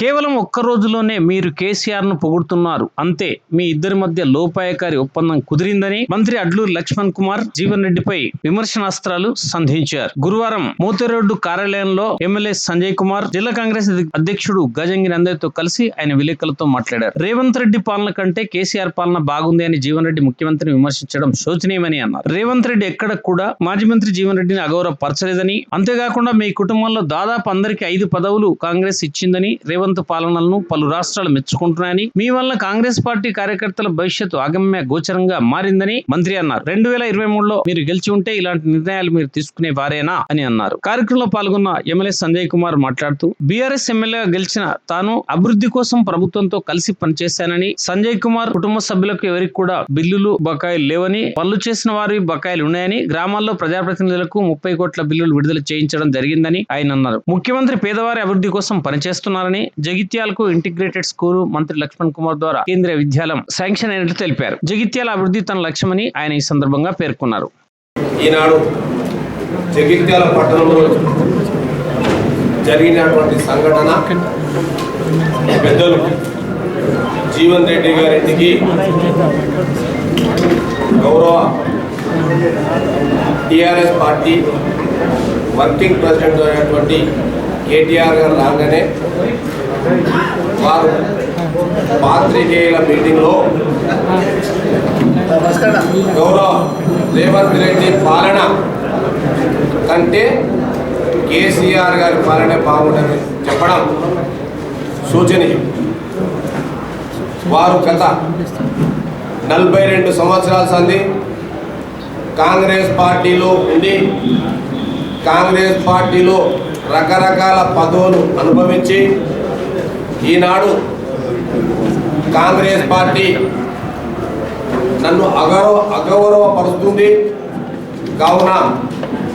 కేవలం ఒక్క రోజులోనే మీరు కేసీఆర్ ను పొగుడుతున్నారు అంతే, మీ ఇద్దరి మధ్య లోపాయకారి ఒప్పందం కుదిరిందని మంత్రి అడ్లూరి లక్ష్మణ్ కుమార్ జీవన్ రెడ్డిపై విమర్శనాస్త్రాలు సంధించారు. గురువారం మోతేరోడ్డు కార్యాలయంలో ఎమ్మెల్యే సంజయ్ కుమార్, జిల్లా కాంగ్రెస్ అధ్యక్షుడు గజంగి నందయ్యతో కలిసి ఆయన విలేకరులతో మాట్లాడారు. రేవంత్ రెడ్డి పాలన కంటే కేసీఆర్ పాలన బాగుంది అని జీవన్ రెడ్డి ముఖ్యమంత్రిని విమర్శించడం శోచనీయమని అన్నారు. రేవంత్ రెడ్డి ఎక్కడ కూడా మాజీ మంత్రి జీవన్ రెడ్డిని అగౌరవపరచలేదని, అంతేకాకుండా మీ కుటుంబంలో దాదాపు అందరికీ 5 పదవులు కాంగ్రెస్ ఇచ్చిందని, రేవంత్ పాలనలను పలు రాష్ట్రాలు మెచ్చుకుంటున్నాయని, మీ వల్ల కాంగ్రెస్ పార్టీ కార్యకర్తల భవిష్యత్తు అగమ్య గోచరంగా మారిందని మంత్రి అన్నారు. 2023లో మీరు గెలిచి ఉంటే ఇలాంటి నిర్ణయాలు మీరు తీసుకునే వారేనా అని అన్నారు. కార్యక్రమంలో పాల్గొన్న ఎమ్మెల్యే సంజయ్ కుమార్ మాట్లాడుతూ, బీఆర్ఎస్ ఎమ్మెల్యేగా గెలిచిన తాను అభివృద్ధి కోసం ప్రభుత్వంతో కలిసి పనిచేశానని, సంజయ్ కుమార్ కుటుంబ సభ్యులకు ఎవరికి కూడా బిల్లులు బకాయిలు లేవని, పనులు చేసిన వారి బకాయిలు ఉన్నాయని, గ్రామాల్లో ప్రజాప్రతినిధులకు 30 కోట్ల బిల్లులు విడుదల చేయించడం జరిగిందని ఆయన అన్నారు. ముఖ్యమంత్రి పేదవారి అభివృద్ధి కోసం పనిచేస్తున్నారని, జగిత్యాలకు ఇంటిగ్రేటెడ్ స్కూల్ మంత్రి లక్ష్మణ్ కుమార్ ద్వారా కేంద్రీయ విద్యాలయం శాంక్షన్ అయినట్లు తెలిపారు. జగిత్యాల అభివృద్ధి తన లక్ష్యమని ఆయన ఈ సందర్భంగా పేర్కొన్నారు. ఈనాడు జగిత్యాల పట్టణంలో జరిగినటువంటి సంఘటన పెద్దలు జీవన్ రెడ్డి గారింటికి గౌరవ టిఆర్ఎస్ పార్టీ వర్కింగ్ ప్రెసిడెంట్ అయినటువంటి కేటీఆర్ గారు రాగానే వారు పాత్రికేయుల మీటింగ్లో గౌరవ రేవంత్ రెడ్డి పాలన కంటే కేసీఆర్ గారి పాలనే బాగుందని చెప్పడం సూచనీయం. వారు గత 42 సంవత్సరాల సంది కాంగ్రెస్ పార్టీలో ఉండి, కాంగ్రెస్ పార్టీలో రకరకాల పదవులు అనుభవించి, ఈనాడు కాంగ్రెస్ పార్టీ నన్ను అగౌరవపరుస్తుంది కావున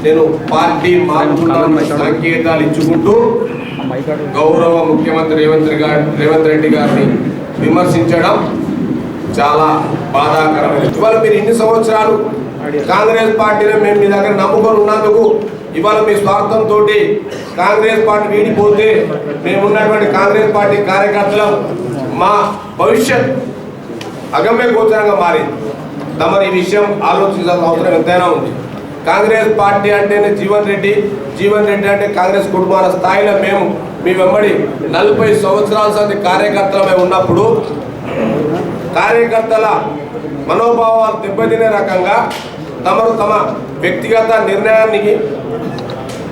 నేను పార్టీ మారుతున్న సంకేతాలు ఇచ్చుకుంటూ గౌరవ ముఖ్యమంత్రి రేవంత్ రెడ్డి గారిని విమర్శించడం చాలా బాధాకరమైనది. ఇవాళ మీరు ఇన్ని సంవత్సరాలు కాంగ్రెస్ పార్టీని మేము మీ దగ్గర నమ్ముకొని ఉన్నందుకు ఇవాళ మీ స్వార్థంతో కాంగ్రెస్ పార్టీ వీడిపోతే మేమున్నటువంటి కాంగ్రెస్ పార్టీ కార్యకర్తలు మా భవిష్యత్ అగమ్య గోచరంగా మారింది. తమరు ఈ విషయం ఆలోచించాల్సిన అవసరం ఎంతైనా ఉంది. కాంగ్రెస్ పార్టీ అంటేనే జీవన్ రెడ్డి అంటే కాంగ్రెస్ కుటుంబాల స్థాయిలో మేము మీ వెంబడి 40 సంవత్సరాల సంది కార్యకర్తలమే ఉన్నప్పుడు కార్యకర్తల మనోభావాలు దెబ్బతినే రకంగా తమరు తమ వ్యక్తిగత నిర్ణయానికి,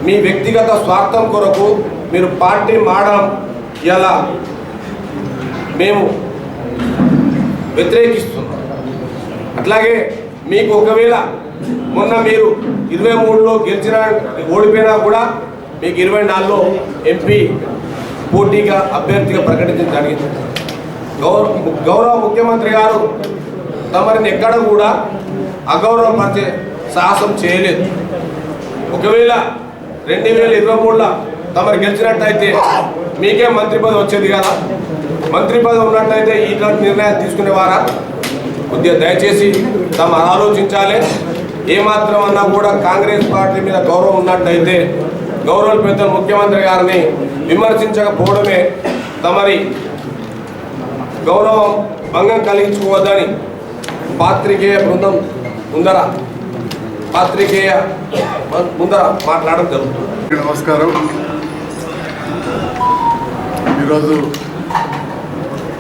మీ వ్యక్తిగత స్వార్థం కొరకు మీరు పార్టీ మారడం ఇలా మేము వ్యతిరేకిస్తున్నాం. అట్లాగే మీకు ఒకవేళ మొన్న మీరు 23లో ఓడిపోయినా కూడా మీకు 24లో ఎంపీ పోటీగా అభ్యర్థిగా ప్రకటించడం జరిగింది. గౌరవ ముఖ్యమంత్రి గారు తమరిని ఎక్కడ కూడా అగౌరవపరిచే సాహసం చేయలేదు. ఒకవేళ 2023లో తమరు గెలిచినట్టయితే మీకే మంత్రి పదవి వచ్చేది కదా. మంత్రి పదవి ఉన్నట్టయితే ఇట్లాంటి నిర్ణయాలు తీసుకునేవారా? కొద్దిగా దయచేసి తమ ఆలోచించాలి. ఏమాత్రం అన్నా కూడా కాంగ్రెస్ పార్టీ మీద గౌరవం ఉన్నట్టయితే గౌరవ పెద్దలు ముఖ్యమంత్రి గారిని విమర్శించకపోవడమే తమరి గౌరవం భంగం కలిగించుకోవద్దని పాత్రికేయ బృందం ముందర మాట్లాడడం జరుగుతుంది. నమస్కారం. ఈరోజు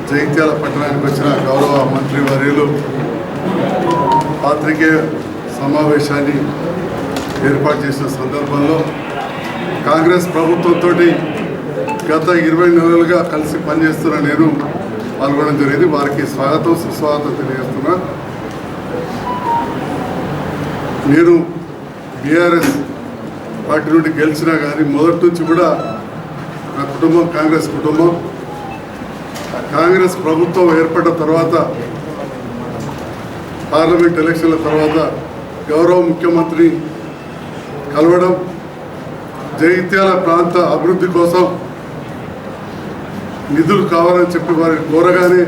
జగిత్యాల పట్టణానికి వచ్చిన గౌరవ మంత్రి వర్యులు పాత్రికేయ సమావేశాన్ని ఏర్పాటు చేసిన సందర్భంలో కాంగ్రెస్ ప్రభుత్వంతో గత 20 నెలలుగా కలిసి పనిచేస్తున్న నేను పాల్గొనడం జరిగింది. వారికి స్వాగతం సుస్వాగతం తెలియజేస్తున్నా. నేను బీఆర్ఎస్ పార్టీ నుండి గెలిచినా కానీ మొదటి నుంచి కూడా నా కుటుంబం కాంగ్రెస్ కుటుంబం. కాంగ్రెస్ ప్రభుత్వం ఏర్పడిన తర్వాత పార్లమెంట్ ఎలక్షన్ల తర్వాత గౌరవ ముఖ్యమంత్రి కలవడం, జగిత్యాల ప్రాంత అభివృద్ధి కోసం నిధులు కావాలని చెప్పి వారిని కోరగానే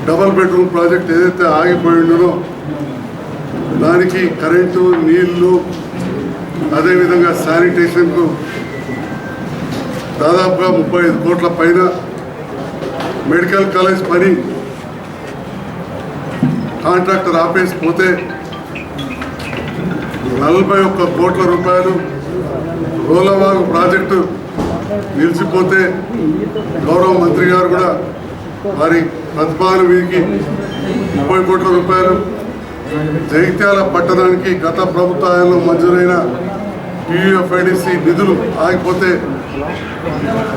డబల్ బెడ్రూమ్ ప్రాజెక్ట్ ఏదైతే ఆగిపోయిందో దానికి కరెంటు, నీళ్లు, అదేవిధంగా శానిటేషన్కు దాదాపుగా 35 కోట్ల పైన మెడికల్ కాలేజ్ పని కాంట్రాక్టర్ ఆపేసి పోతే 41 కోట్ల రూపాయలు రోలవాగు ప్రాజెక్టు నిలిచిపోతే గౌరవ మంత్రి గారు కూడా వారి ప్రతిపాదన వీరికి 30 కోట్ల రూపాయలు జగిత్యాల పట్టణానికి గత ప్రభుత్వాలలో మంజూరైన టీయూఎఫ్ఐడిసి నిధులు ఆగిపోతే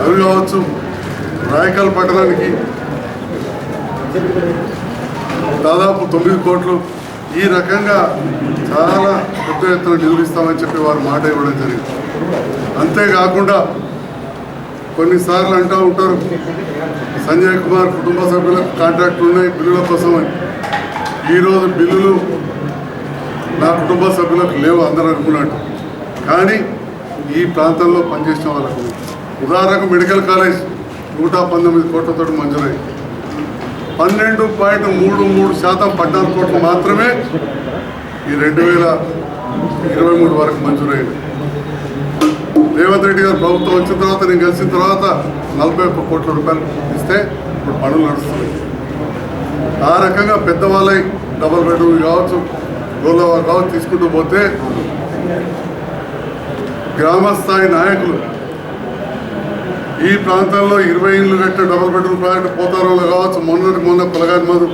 అవి కావచ్చు, రాయకల్ పట్టణానికి దాదాపు 9 కోట్లు, ఈ రకంగా చాలా పెద్ద ఎత్తున నిధులు ఇస్తామని చెప్పి వారు మాట ఇవ్వడం జరిగింది. అంతేకాకుండా కొన్నిసార్లు అంటూ ఉంటారు సంజయ్ కుమార్ కుటుంబ సభ్యులకు కాంట్రాక్ట్లు ఉన్నాయి బిల్లుల కోసం అని. ఈరోజు బిల్లులు నా కుటుంబ సభ్యులకు లేవు అందరూ అనుకున్నట్టు, కానీ ఈ ప్రాంతంలో పనిచేసిన వాళ్ళకు ఉదాహరణకు మెడికల్ కాలేజ్ 119 కోట్లతో మంజూరై 12.33% 14 కోట్లు మాత్రమే ఈ 2023 వరకు మంజూరైంది. రేవంత్ రెడ్డి గారు ప్రభుత్వం వచ్చిన తర్వాత నేను కలిసిన తర్వాత 41 కోట్ల రూపాయలు ఇస్తే ఇప్పుడు పనులు నడుస్తున్నాయి. ఆ రకంగా పెద్దవాళ్ళై డబుల్ బెడ్రూమ్ కావచ్చు, గోలవా కావచ్చు తీసుకుంటూ పోతే గ్రామ స్థాయి నాయకులు ఈ ప్రాంతంలో 20 ఇళ్ళు కట్టే డబుల్ బెడ్రూమ్ ప్రాజెక్టు పోతారంలో కావచ్చు, మొన్న పొలగాని మధు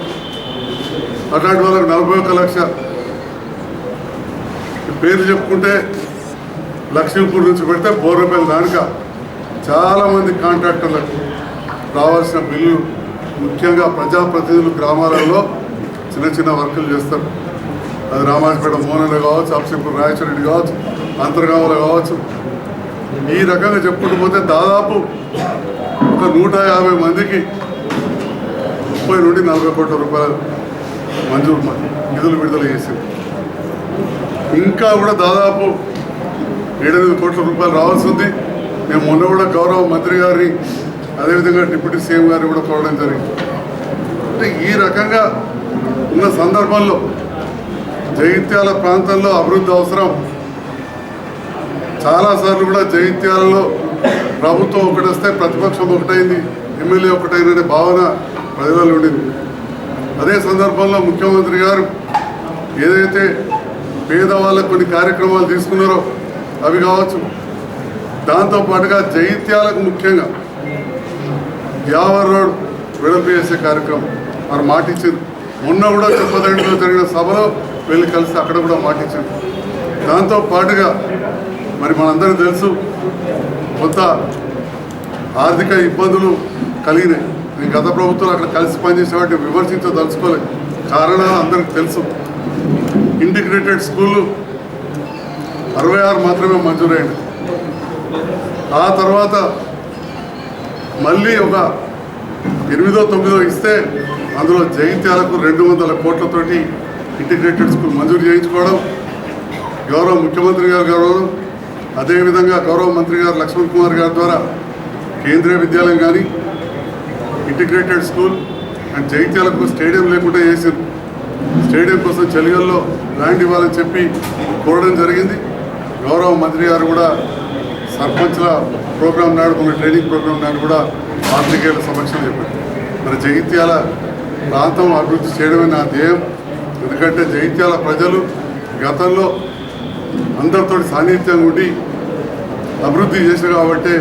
అట్లాంటి వాళ్ళకి 41 లక్ష పేరు చెప్పుకుంటే లక్ష్మీపూర్ నుంచి పెడితే బోర్రపల్లి దానిక చాలామంది కాంట్రాక్టర్లకు రావాల్సిన బిల్లు, ముఖ్యంగా ప్రజాప్రతినిధులు గ్రామాలలో చిన్న చిన్న వర్కులు చేస్తారు. అది రామాజపేట మోనలో కావచ్చు, అప్సింపూర్ రాయచరెడ్డి కావచ్చు, అంతర్గామలో కావచ్చు. ఈ రకంగా చెప్పుకుంటూ పోతే దాదాపు ఒక 150 మందికి 30 నుండి 40 కోట్ల రూపాయలు మంజూరు నిధులు విడుదల చేసింది. ఇంకా కూడా దాదాపు 7-8 కోట్ల రూపాయలు రావాల్సి ఉంది. మేము మొన్న కూడా గౌరవ మంత్రి గారిని అదేవిధంగా డిప్యూటీ సీఎం గారిని కూడా కోరడం జరిగింది. అంటే ఈ రకంగా ఉన్న సందర్భంలో జగిత్యాల ప్రాంతంలో అభివృద్ధి అవసరం. చాలాసార్లు కూడా జగిత్యాలలో ప్రభుత్వం ఒకటి వస్తే ప్రతిపక్షం ఒకటైంది, ఎమ్మెల్యే ఒకటైననే భావన ప్రజలలో ఉండింది. అదే సందర్భంలో ముఖ్యమంత్రి గారు ఏదైతే పేదవాళ్ళకు కొన్ని కార్యక్రమాలు తీసుకున్నారో అవి కావచ్చు, దాంతోపాటుగా జగిత్యాలకు ముఖ్యంగా యావర్ రోడ్ వెడల్పు చేసే కార్యక్రమం వారు మాటిచ్చింది. మొన్న కూడా చెప్పదండిలో జరిగిన సభలో వెళ్ళి కలిసి అక్కడ కూడా మాటిచ్చింది. దాంతోపాటుగా మరి మనందరికీ తెలుసు కొంత ఆర్థిక ఇబ్బందులు కలిగినాయి. నేను గత ప్రభుత్వాలు అక్కడ కలిసి పనిచేసే వాటిని విమర్శించదలుచుకోలేదు, కారణాలు అందరికీ తెలుసు. ఇంటిగ్రేటెడ్ స్కూళ్ళు 66 మాత్రమే మంజూరైంది. ఆ తర్వాత మళ్ళీ ఒక 8ో 9ో ఇస్తే అందులో జగిత్యాలకు 200 కోట్లతోటి ఇంటిగ్రేటెడ్ స్కూల్ మంజూరు చేయించుకోవడం గౌరవ ముఖ్యమంత్రి గారు గౌరవం, అదేవిధంగా గౌరవ మంత్రి గారు లక్ష్మణ్ కుమార్ గారి ద్వారా కేంద్రీయ విద్యాలయం కానీ ఇంటిగ్రేటెడ్ స్కూల్ అండ్ జగిత్యాలకు స్టేడియం లేకుండా చేసారు. స్టేడియం కోసం చలిగల్లో ల్యాండ్ ఇవ్వాలని చెప్పి కోరడం జరిగింది. గౌరవ మంత్రి గారు కూడా సర్పంచ్ల ప్రోగ్రాం నాడు, కొన్ని ట్రైనింగ్ ప్రోగ్రాం నాడు కూడా పాత్రికేయుల సమక్షంలో చెప్పారు. మరి జగిత్యాల ప్రాంతం అభివృద్ధి చేయడమే నా ధ్యేయం. ఎందుకంటే జగిత్యాల ప్రజలు గతంలో అందరితో సాన్నిధ్యంగా ఉండి అభివృద్ధి చేశారు కాబట్టి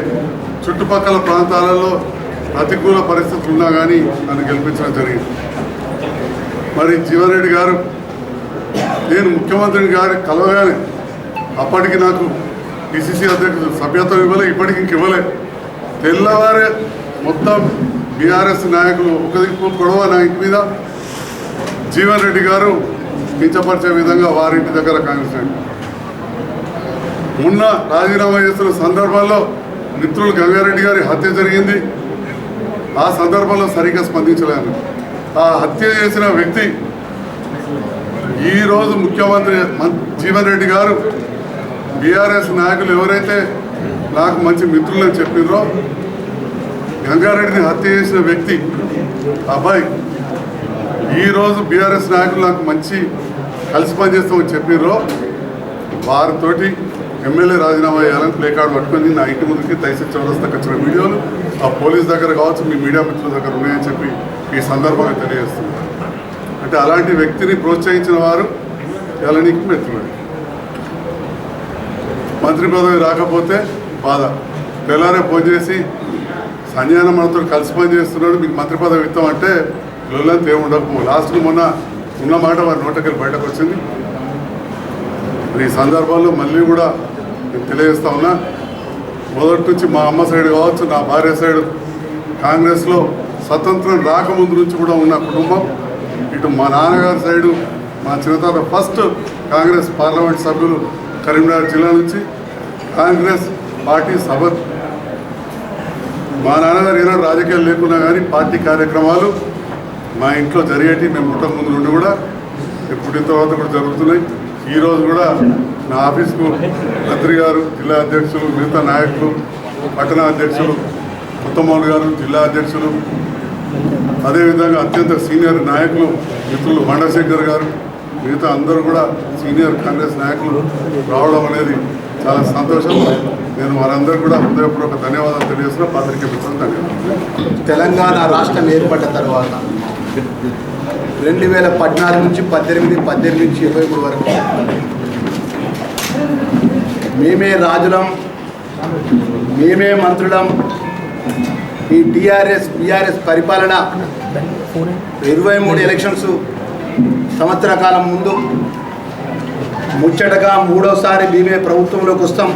చుట్టుపక్కల ప్రాంతాలలో ప్రతికూల పరిస్థితులు ఉన్నా కానీ నన్ను గెలిపించడం జరిగింది. మరి జీవన్ రెడ్డి గారు నేను ముఖ్యమంత్రి గారి కలవగానే అప్పటికి నాకు పిసిసి అధ్యక్షుడు సభ్యత్వం ఇవ్వలే, ఇప్పటికి ఇంక ఇవ్వలే. తెల్లవారే మొత్తం బీఆర్ఎస్ నాయకులు ఒక దిక్కు గొడవ నా ఇంటి మీద జీవన్ రెడ్డి గారు కించపరిచే విధంగా వారింటి దగ్గర కాంగ్రెస్ నాయకులు మొన్న రాజీనామా చేస్తున్న సందర్భంలో మిత్రులు గంగారెడ్డి గారి హత్య జరిగింది. ఆ సందర్భంలో సరిగ్గా స్పందించలేను. ఆ హత్య చేసిన వ్యక్తి ఈరోజు ముఖ్యమంత్రి జీవన్ రెడ్డి గారు బీఆర్ఎస్ నాయకులు ఎవరైతే నాకు మంచి మిత్రులని చెప్పినరో, గంగారెడ్డిని హత్య చేసిన వ్యక్తి అబ్బాయి ఈరోజు బీఆర్ఎస్ నాయకులు నాకు మంచి కలిసి పనిచేస్తామని చెప్పినరో వారితోటి ఎమ్మెల్యే రాజీనామా చేయాలని ప్లే కార్డు పట్టుకొని నా ఇంటి ముందుకి తహసీల్ చౌరస్తాకి వచ్చిన వీడియోలు ఆ పోలీస్ దగ్గర కావచ్చు, మీ మీడియా మిత్రుల దగ్గర ఉన్నాయని చెప్పి ఈ సందర్భంగా తెలియజేస్తున్నారు. అంటే అలాంటి వ్యక్తిని ప్రోత్సహించిన వారు ఇలా నీకు మెచ్చుకోండి. మంత్రి పదవి రాకపోతే బాధ, తెల్లారే ఫోన్ చేసి సంజయన మనతో కలిసి పని చేస్తున్నాడు, మీకు మంత్రి పదవి ఇస్తామంటే లొల్లంతా ఏమి ఉండకపో. లాస్ట్కి మొన్న ఉన్న మాట వారి నోటకెళ్ళి బయటకు వచ్చింది. ఈ సందర్భాల్లో మళ్ళీ కూడా నేను తెలియజేస్తా ఉన్నా, మొదటి నుంచి మా అమ్మ సైడ్ కావచ్చు, నా భార్య సైడ్ కాంగ్రెస్లో స్వతంత్రం రాకముందు నుంచి కూడా ఉన్న కుటుంబం. ఇటు మా నాన్నగారి సైడు మా చిన్నతాత ఫస్ట్ కాంగ్రెస్ పార్లమెంట్ సభ్యులు కరీంనగర్ జిల్లా నుంచి కాంగ్రెస్ పార్టీ సభ. మా నాన్నగారు ఈనాడు రాజకీయాలు లేకున్నా కానీ పార్టీ కార్యక్రమాలు మా ఇంట్లో జరిగేటి మేము పుట్టక ముందు నుండి కూడా పుట్టిన తర్వాత కూడా జరుగుతున్నాయి. ఈరోజు కూడా నా ఆఫీస్కు మంత్రి గారు, జిల్లా అధ్యక్షులు, మిగతా నాయకులు, పట్టణ అధ్యక్షులు కొత్తమోహన్ గారు, జిల్లా అధ్యక్షులు, అదేవిధంగా అత్యంత సీనియర్ నాయకులు మిత్రులు మండశేఖర్ గారు, మిగతా అందరూ కూడా సీనియర్ కాంగ్రెస్ నాయకులు రావడం అనేది చాలా సంతోషం. నేను వారందరూ కూడా హృదయపూర్వక ధన్యవాదాలు తెలియజేస్తున్నా. పాత్రికేయ మిత్రులు ధన్యవాదాలు. తెలంగాణ రాష్ట్రం ఏర్పడ్డ తర్వాత 2014 నుంచి 18 నుంచి 23 వరకు మేమే రాజులం, మేమే మంత్రులం. ఈ టీఆర్ఎస్ పరిపాలన 23 ఎలక్షన్స్ సంవత్సర కాలం ముందు ముచ్చటగా మూడోసారి మేమే ప్రభుత్వంలోకి వస్తాం,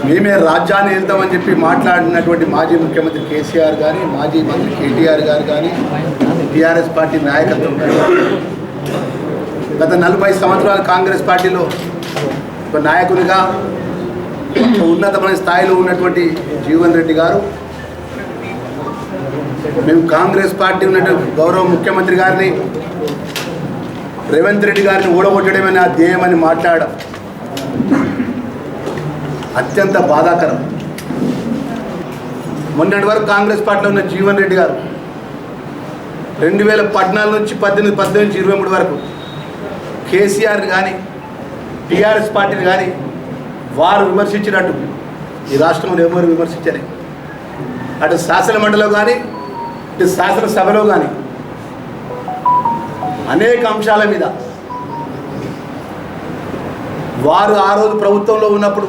మేమే రాజ్యాన్ని వెళ్తామని చెప్పి మాట్లాడినటువంటి మాజీ ముఖ్యమంత్రి కేసీఆర్ కానీ, మాజీ మంత్రి కేటీఆర్ గారు కానీ, టీఆర్ఎస్ పార్టీ నాయకత్వం గత 40 సంవత్సరాలు కాంగ్రెస్ పార్టీలో ఒక నాయకునిగా ఉన్నతమైన స్థాయిలో ఉన్నటువంటి జీవన్ రెడ్డి గారు, మేము కాంగ్రెస్ పార్టీ ఉన్నటువంటి గౌరవ ముఖ్యమంత్రి గారిని, రేవంత్ రెడ్డి గారిని ఓడగొట్టడమే నా ధ్యేయమని మాట్లాడడం అత్యంత బాధాకరం. మొన్నటి వరకు కాంగ్రెస్ పార్టీలో ఉన్న జీవన్ రెడ్డి గారు 2014 నుంచి 18 నుంచి 23 వరకు కేసీఆర్ని కానీ టీఆర్ఎస్ పార్టీని కానీ వారు విమర్శించినట్టు ఈ రాష్ట్రంలో ఎవరు విమర్శించలే. అటు శాసనమండలిలో కానీ ఇటు శాసనసభలో కానీ అనేక అంశాల మీద వారు ఆ రోజు ప్రభుత్వంలో ఉన్నప్పుడు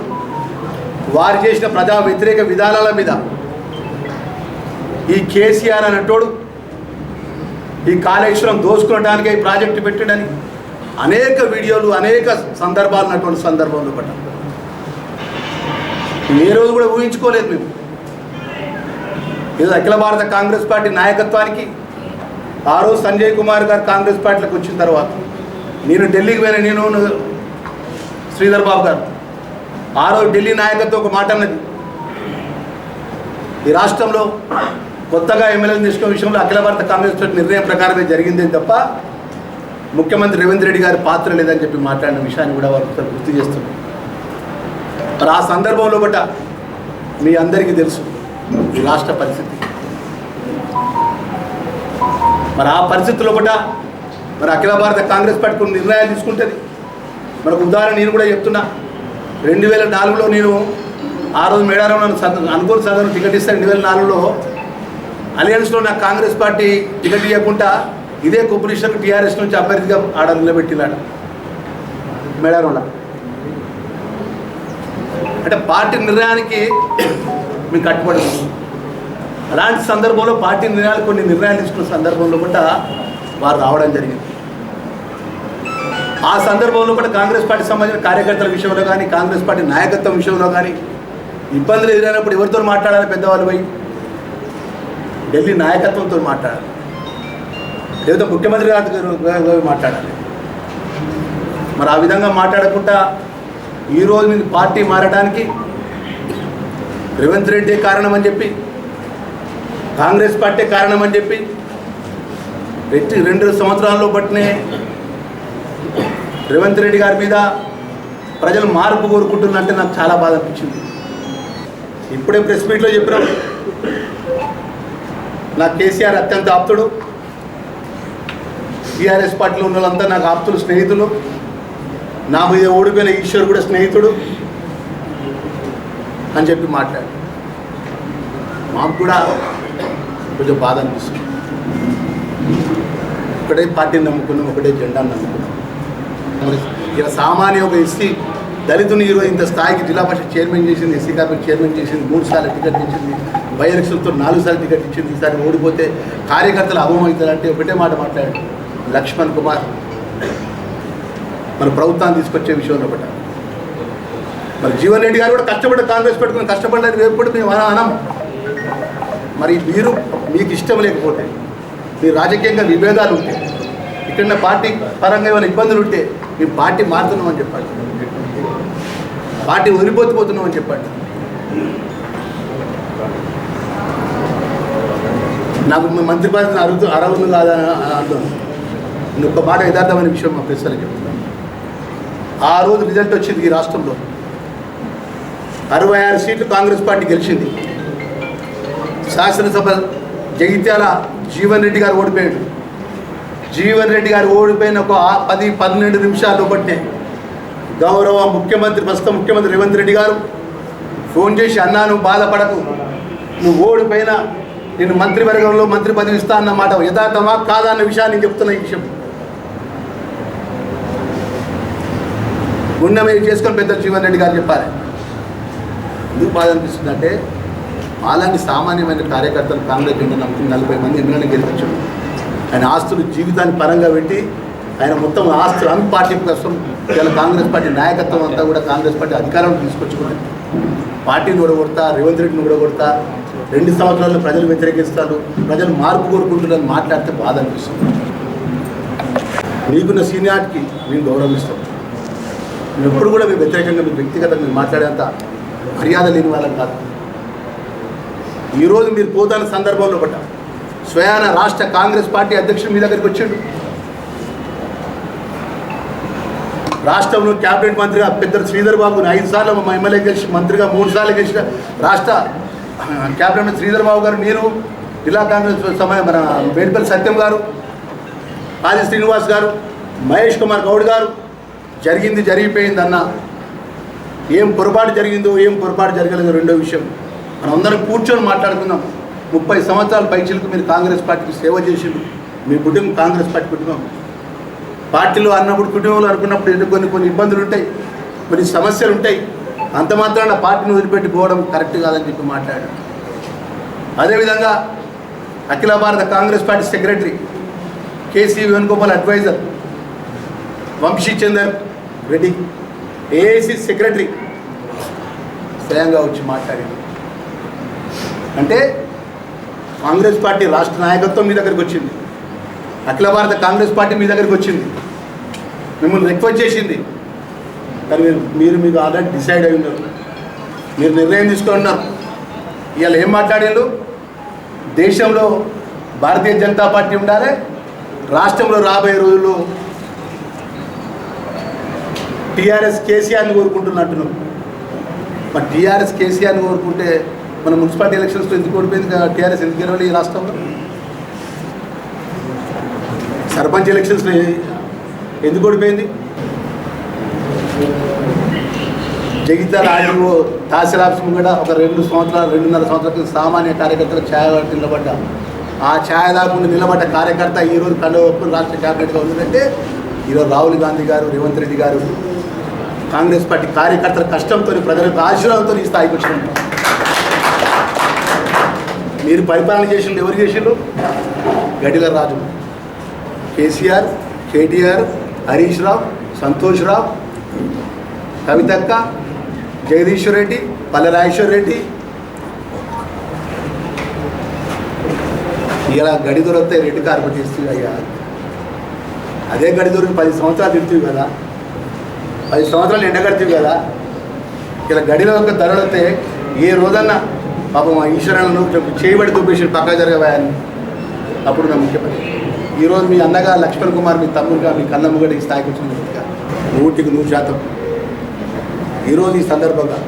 వారు చేసిన ప్రజా వ్యతిరేక విధానాల మీద ఈ కేసీఆర్ అనేటోడు ఈ కాళేశ్వరం దోసుకునడానికి ఈ ప్రాజెక్టు పెట్టడని అనేక వీడియోలు, అనేక సందర్భాలు ఉన్నటువంటి సందర్భంలో పడ్డాం. ఏ రోజు కూడా ఊహించుకోలేదు మేము. ఏదో అఖిల భారత కాంగ్రెస్ పార్టీ నాయకత్వానికి ఆ రోజు సంజయ్ కుమార్ గారు కాంగ్రెస్ పార్టీలోకి వచ్చిన తర్వాత నేను ఢిల్లీకి పోయిన, నేను శ్రీధర్ బాబు గారు ఆ రోజు ఢిల్లీ నాయకత్వం ఒక మాట అన్నది, ఈ రాష్ట్రంలో కొత్తగా ఎమ్మెల్యేలు తీసుకునే విషయంలో అఖిల భారత కాంగ్రెస్ పార్టీ నిర్ణయం ప్రకారమే జరిగిందే తప్ప ముఖ్యమంత్రి రేవంత్ రెడ్డి గారి పాత్ర లేదని చెప్పి మాట్లాడిన విషయాన్ని కూడా వారు గుర్తు చేస్తున్నారు. మరి ఆ సందర్భంలో బట్ట మీ అందరికీ తెలుసు ఈ రాష్ట్ర పరిస్థితి. మరి ఆ పరిస్థితుల్లో బట్ట మరి అఖిల భారత కాంగ్రెస్ పార్టీ కొన్ని నిర్ణయాలు తీసుకుంటుంది. మనకు ఉదాహరణ నేను కూడా చెప్తున్నా, 2004లో నేను ఆ రోజు మేడారం అనుకూల సాధన టికెట్ ఇస్తాను. 2004లో అలయన్స్లో నాకు కాంగ్రెస్ పార్టీ టికెట్ ఇవ్వకుండా ఇదే కొప్పరీశ్వర్ టీఆర్ఎస్ నుంచి అభ్యర్థిగా ఆడ నిలబెట్టినాడు మేడారంలో. అంటే పార్టీ నిర్ణయానికి మేము కట్టుబడి. అలాంటి సందర్భంలో పార్టీ నిర్ణయాలు కొన్ని నిర్ణయాలు తీసుకున్న సందర్భంలో కూడా వారు రావడం జరిగింది. ఆ సందర్భంలో కూడా కాంగ్రెస్ పార్టీ సంబంధించిన కార్యకర్తల విషయంలో కానీ, కాంగ్రెస్ పార్టీ నాయకత్వం విషయంలో కానీ ఇబ్బందులు ఎదురైనప్పుడు ఎవరితో మాట్లాడాలి? పెద్దవాళ్ళు పోయి ఢిల్లీ నాయకత్వంతో మాట్లాడాలి, లేదా ముఖ్యమంత్రి గారితో మాట్లాడాలి. మరి ఆ విధంగా మాట్లాడకుండా ఈరోజు నేను పార్టీ మారడానికి రేవంత్ రెడ్డి కారణం అని చెప్పి, కాంగ్రెస్ పార్టీ కారణం అని చెప్పి 2 సంవత్సరాల్లో బట్టినే రేవంత్ రెడ్డి గారి మీద ప్రజలు మార్పు కోరుకుంటున్నంటే నాకు చాలా బాధ అనిపించింది. ఇప్పుడే ప్రెస్ మీట్లో చెప్పినాం, నాకు కేసీఆర్ అత్యంత ఆప్తుడు, టీఆర్ఎస్ పార్టీలో ఉన్న వాళ్ళంతా నాకు ఆప్తులు, స్నేహితులు. నా మీద ఓడిపోయిన ఈశ్వర్ కూడా స్నేహితుడు అని చెప్పి మాట్లాడు. మాకు కూడా కొంచెం బాధ అనిపిస్తుంది. ఒకటే పార్టీని నమ్ముకున్నాం, ఒకటే జెండాను నమ్ముకున్నాం. ఇలా సామాన్య ఒక ఎస్సీ దళితుని ఈరోజు ఇంత స్థాయికి జిల్లా పరిషత్ చైర్మన్ చేసింది, ఎస్సీ కార్పొరేషన్ చైర్మన్ చేసింది, 3 సార్లు టికెట్ ఇచ్చింది, బై ఎలక్షన్తో 4 సార్లు టికెట్ ఇచ్చింది. ఈసారి ఓడిపోతే కార్యకర్తలు అవమవుతారంటే ఒకటే మాట మాట్లాడాడు లక్ష్మణ్ కుమార్. మన ప్రభుత్వాన్ని తీసుకొచ్చే విషయంలో ఒకట మరి జీవన్ రెడ్డి గారు కూడా కష్టపడి కాంగ్రెస్ పెట్టుకుని కష్టపడలేదు ఎప్పుడు మేము అనం. మరి మీరు మీకు ఇష్టం లేకపోతే, మీ రాజకీయంగా విభేదాలు ఉంటే, ఇక్కడ పార్టీ పరంగా ఏమైనా ఇబ్బందులు ఉంటే మేము పార్టీ మారుతున్నామని చెప్పండి, పార్టీ వదిలిపోతున్నామని చెప్పండి. నాకు మంత్రి పదవిని అర్హులు కాదా అర్థం. నేను ఒక్క మాట యథార్థమైన విషయం మా ప్రెస్లో చెప్తున్నాను. ఆ రోజు రిజల్ట్ వచ్చింది ఈ రాష్ట్రంలో 66 సీట్లు కాంగ్రెస్ పార్టీ గెలిచింది. శాసనసభ జగిత్యాల జీవన్ రెడ్డి గారు ఓడిపోయాడు. జీవన్ రెడ్డి గారు ఓడిపోయిన ఒక 10-12 నిమిషాలు బట్టే గౌరవ ముఖ్యమంత్రి, ప్రస్తుత ముఖ్యమంత్రి రేవంత్ రెడ్డి గారు ఫోన్ చేసి, అన్నా నువ్వు బాధపడకు, నువ్వు ఓడిపోయినా నేను మంత్రివర్గంలో మంత్రి పదవి ఇస్తా అన్నమాట యథార్థమా కాదా అన్న విషయాన్ని నేను చెప్తున్నా. ఈ విషయం గుండె మీద చేసుకొని పెద్ద జీవన్ రెడ్డి గారు చెప్పాలి. ఎందుకు బాధ అనిపిస్తుందంటే అలాంటి సామాన్యమైన కార్యకర్తలు కాంగ్రెస్ జెండా నమ్ముకుని 40 మంది ఎమ్మెల్యేని గెలిపించాడు. ఆయన ఆస్తులు జీవితాన్ని పరంగా పెట్టి ఆయన మొత్తం ఆస్తులు అన్ని పార్టీ కోసం ఇలా కాంగ్రెస్ పార్టీ నాయకత్వం అంతా కూడా కాంగ్రెస్ పార్టీ అధికారం తీసుకొచ్చుకున్నారు. పార్టీని ఊడగొడతా, రేవంత్ రెడ్డిని ఊడగొడతా, 2 సంవత్సరాల్లో ప్రజలు వ్యతిరేకిస్తారు, ప్రజలు మార్పు కోరుకుంటున్నారని మాట్లాడితే బాధ అనిపిస్తుంది. మీకున్న సీనియార్కి మేము గౌరవిస్తాం. మేము ఎప్పుడు కూడా మేము వ్యతిరేకంగా మీ వ్యక్తిగతంగా మీరు మాట్లాడేంత మర్యాద లేని వాళ్ళం కాదు. ఈరోజు మీరు పోతాన సందర్భంలో పట్ట స్వయాన రాష్ట్ర కాంగ్రెస్ పార్టీ అధ్యక్షుడు మీ దగ్గరికి వచ్చాడు. రాష్ట్రంలో క్యాబినెట్ మంత్రిగా పెద్ద శ్రీధర్ బాబుని 5 సార్లు మా ఎమ్మెల్యే గెలిచి మంత్రిగా 3 సార్లు గెలిచిన రాష్ట్ర క్యాబినెట్ శ్రీధర్ బాబు గారు, నేను జిల్లా కాంగ్రెస్ మన మేడిపల్లి సత్యం గారు, ఆది శ్రీనివాస్ గారు, మహేష్ కుమార్ గౌడ్ గారు, జరిగింది జరిగిపోయింది అన్న. ఏం పొరపాటు జరిగిందో ఏం పొరపాటు జరగలేదో రెండో విషయం. మనం అందరం కూర్చొని మాట్లాడుకుందాం. 30 సంవత్సరాల పైచిలకు మీరు కాంగ్రెస్ పార్టీకి సేవ చేసిండు. మీ కుటుంబం కాంగ్రెస్ పార్టీ కుటుంబం. పార్టీలో అన్నప్పుడు కుటుంబంలో అనుకున్నప్పుడు కొన్ని ఇబ్బందులు ఉంటాయి, కొన్ని సమస్యలు ఉంటాయి. అంత మాత్రాన పార్టీని వదిలిపెట్టి పోవడం కరెక్ట్ కాదని చెప్పి మాట్లాడాడు. అదేవిధంగా అఖిల భారత Congress party secretary KC Venugopal advisor Vamshichander Reddy, AIC secretary స్వయంగా వచ్చి మాట్లాడింది. అంటే కాంగ్రెస్ పార్టీ రాష్ట్ర నాయకత్వం మీ దగ్గరికి వచ్చింది, అఖిల భారత కాంగ్రెస్ పార్టీ మీ దగ్గరికి వచ్చింది, మిమ్మల్ని రిక్వెస్ట్ చేసింది. కానీ మీకు ఆల్రెడీ డిసైడ్ అయి ఉన్నారు, మీరు నిర్ణయం తీసుకున్నారు. ఇవాళ ఏం మాట్లాడారు? దేశంలో భారతీయ జనతా పార్టీ ఉండాలి, రాష్ట్రంలో రాబోయే రోజుల్లో టీఆర్ఎస్ కేసీఆర్ని కోరుకుంటున్నట్టున్నాం. మరి టీఆర్ఎస్ కేసీఆర్ని కోరుకుంటే మన మున్సిపాలిటీ ఎలక్షన్స్లో ఎందుకు ఓడిపోయింది? టీఆర్ఎస్ ఎందుకు గెలవాలి ఈ రాష్ట్రంలో? సర్పంచ్ ఎలక్షన్స్లో ఎందుకు ఓడిపోయింది? జగిత్యాల ఆర్డీఓ తహసీల్ ఆఫీస్ ముంగట ఒక 2 సంవత్సరాలు 2.5 సంవత్సరాల క్రితం సామాన్య కార్యకర్తలు ఛాయ నిలబడ్డా. ఆ ఛాయ దాకుండా నిలబడ్డ కార్యకర్త ఈరోజు కళ్ళు రాష్ట్ర క్యాబినెట్గా ఉందంటే ఈరోజు రాహుల్ గాంధీ గారు, రేవంత్ రెడ్డి గారు, కాంగ్రెస్ పార్టీ కార్యకర్తల కష్టంతో, ప్రజలకు ఆశీర్వాదంతో ఈ స్థాయికి వచ్చినారు. మీరు పరిపాలన చేసిండు ఎవరు చేసిండు? గడిల రాజు, కేసీఆర్, కేటీఆర్, హరీష్ రావు, సంతోష్ రావు, కవితక్క, జగదీశ్వర్ రెడ్డి, పల్లె రాజేశ్వర్ రెడ్డి. ఇలా గడి దొరికితే రెడ్డి కార్పెట్ ఇస్తుంది అయ్యా. అదే గడి దొరికి 10 సంవత్సరాలు తిడుతుంది కదా, 10 సంవత్సరాలు ఎండగడుతుంది కదా. ఇలా గడిలో ఒక ధరలు వస్తే ఏ రోజన్నా పాపం మా ఈశ్వరాలను చేయబడి చూపేసి పక్కా జరగవాయని అప్పుడు నా ముఖ్యమంత్రి. ఈరోజు మీ అన్నగా లక్ష్మణ్ కుమార్, మీ తమ్ముడుగా, మీ కన్నమ్మగా ఈ స్థాయికి వచ్చిన 100కి 100%. ఈరోజు ఈ సందర్భంగా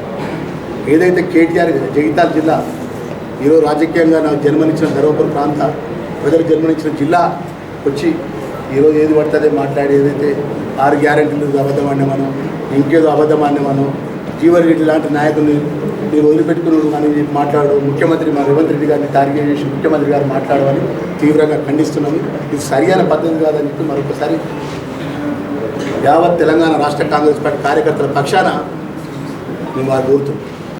ఏదైతే కేటీఆర్ జగిత్యాల జిల్లా ఈరోజు రాజకీయంగా నాకు జన్మనిచ్చిన ధర్మపురం ప్రాంత ప్రజలకు జన్మనిచ్చిన జిల్లా వచ్చి ఈరోజు ఏది పడుతుందే మాట్లాడి ఏదైతే 6 గ్యారెంటీలు అబద్ధమాన్ని మనం ఇంకేదో అబద్ధమాన్ని మనం జీవన్ రెడ్డి లాంటి నాయకుల్ని మీరు వదిలిపెట్టుకున్నాడు అని మాట్లాడు ముఖ్యమంత్రి మా రేవంత్ రెడ్డి గారిని టార్గెట్ చేసి ముఖ్యమంత్రి గారు మాట్లాడమని తీవ్రంగా ఖండిస్తున్నాము. ఇది సరైన పద్ధతి కాదని చెప్పి మరొకసారి యావత్ తెలంగాణ రాష్ట్ర కాంగ్రెస్ పార్టీ కార్యకర్తల పక్షాన మేము వారు కోరుతున్నాం.